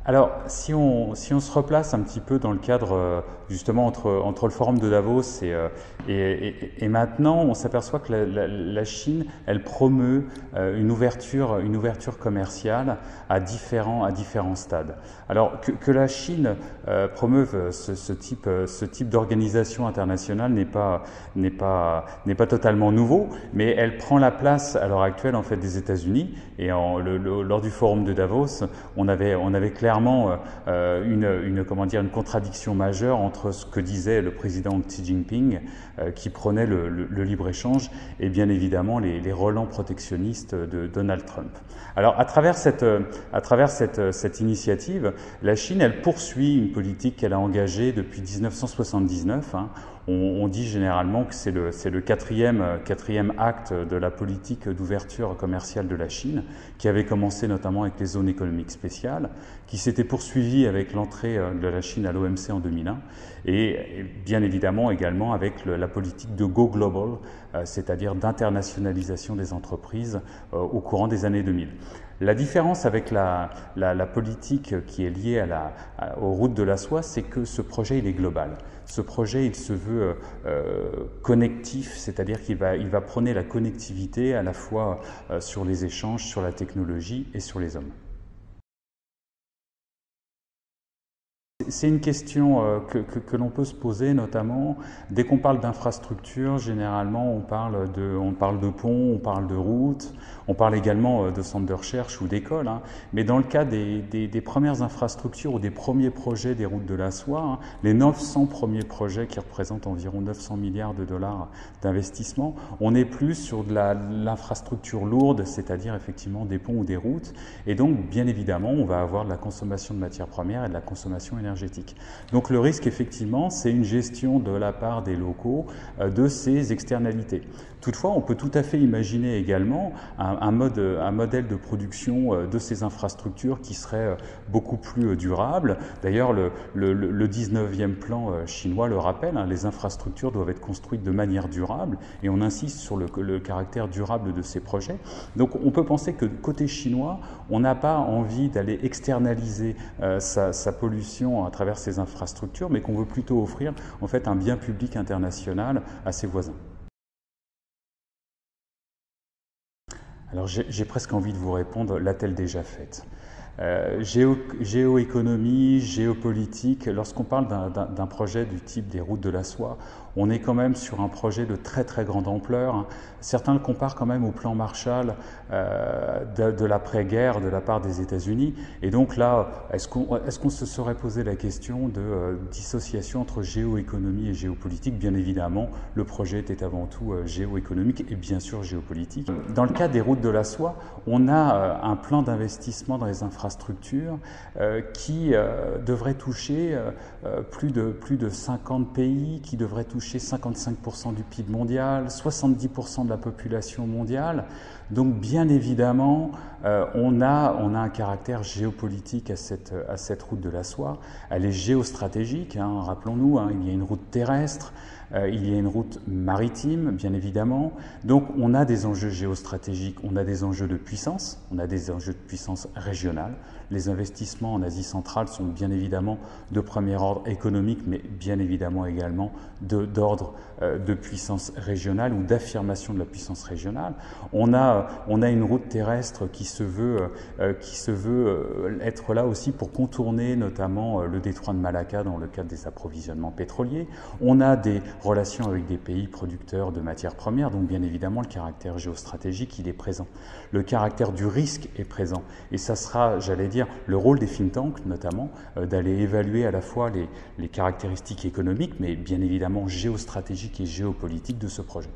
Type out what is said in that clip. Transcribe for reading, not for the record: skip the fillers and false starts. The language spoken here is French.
Alors, si on se replace un petit peu dans le cadre justement entre le forum de Davos et maintenant, on s'aperçoit que la Chine, elle promeut une ouverture commerciale à différents stades. Alors que la Chine promeuve ce type d'organisation internationale n'est pas totalement nouveau, mais elle prend la place à l'heure actuelle en fait des États-Unis. Et lors du forum de Davos, on avait clairement une contradiction majeure entre ce que disait le président Xi Jinping, qui prônait le libre-échange, et bien évidemment les relents protectionnistes de Donald Trump. Alors à travers cette initiative, la Chine, elle poursuit une politique qu'elle a engagée depuis 1979. On dit généralement que c'est le quatrième acte de la politique d'ouverture commerciale de la Chine, qui avait commencé notamment avec les zones économiques spéciales, qui s'était poursuivi avec l'entrée de la Chine à l'OMC en 2001, et bien évidemment également avec la politique de Go Global, c'est-à-dire d'internationalisation des entreprises au courant des années 2000. La différence avec la politique qui est liée aux routes de la soie, c'est que ce projet il est global. Ce projet il se veut connectif, c'est-à-dire qu'il va prôner la connectivité à la fois sur les échanges, sur la technologie et sur les hommes. C'est une question que l'on peut se poser, notamment dès qu'on parle d'infrastructure. Généralement on parle de ponts, on parle de routes, on parle également de centres de recherche ou d'écoles, mais dans le cas des premières infrastructures ou des premiers projets des routes de la soie, les 900 premiers projets qui représentent environ 900 milliards de dollars d'investissement, on est plus sur de l'infrastructure lourde, c'est-à-dire effectivement des ponts ou des routes, et donc bien évidemment on va avoir de la consommation de matières premières et de la consommation énergétique. Donc le risque, effectivement, c'est une gestion de la part des locaux de ces externalités. Toutefois, on peut tout à fait imaginer également un modèle de production de ces infrastructures qui serait beaucoup plus durable. D'ailleurs, le 19e plan chinois le rappelle, les infrastructures doivent être construites de manière durable, et on insiste sur le caractère durable de ces projets. Donc on peut penser que côté chinois, on n'a pas envie d'aller externaliser sa pollution à travers ces infrastructures, mais qu'on veut plutôt offrir en fait un bien public international à ses voisins. Alors j'ai presque envie de vous répondre, l'a-t-elle déjà faite ? Géoéconomie, géopolitique, lorsqu'on parle d'un projet du type des routes de la soie, on est quand même sur un projet de très très grande ampleur. Certains le comparent quand même au plan Marshall de l'après-guerre de la part des États-Unis. Et donc là, est-ce qu'on se serait posé la question de dissociation entre géoéconomie et géopolitique ? Bien évidemment, le projet était avant tout géoéconomique et bien sûr géopolitique. Dans le cas des routes de la soie, on a un plan d'investissement dans les infrastructures qui devrait toucher plus de 50 pays, qui devrait toucher 55% du PIB mondial, 70% de la population mondiale. Donc bien évidemment, on a un caractère géopolitique à cette route de la soie. Elle est géostratégique, rappelons-nous, il y a une route terrestre, il y a une route maritime, bien évidemment. Donc on a des enjeux géostratégiques, on a des enjeux de puissance, on a des enjeux de puissance régionale. Les investissements en Asie centrale sont bien évidemment de premier ordre économique, mais bien évidemment également d'ordre de puissance régionale ou d'affirmation de la puissance régionale. On a une route terrestre qui se veut être là aussi pour contourner notamment le détroit de Malacca dans le cadre des approvisionnements pétroliers. On a des relations avec des pays producteurs de matières premières, donc bien évidemment le caractère géostratégique il est présent. Le caractère du risque est présent, et ça sera, j'allais dire, le rôle des think tanks notamment, d'aller évaluer à la fois les caractéristiques économiques, mais bien évidemment géostratégiques et géopolitiques de ce projet.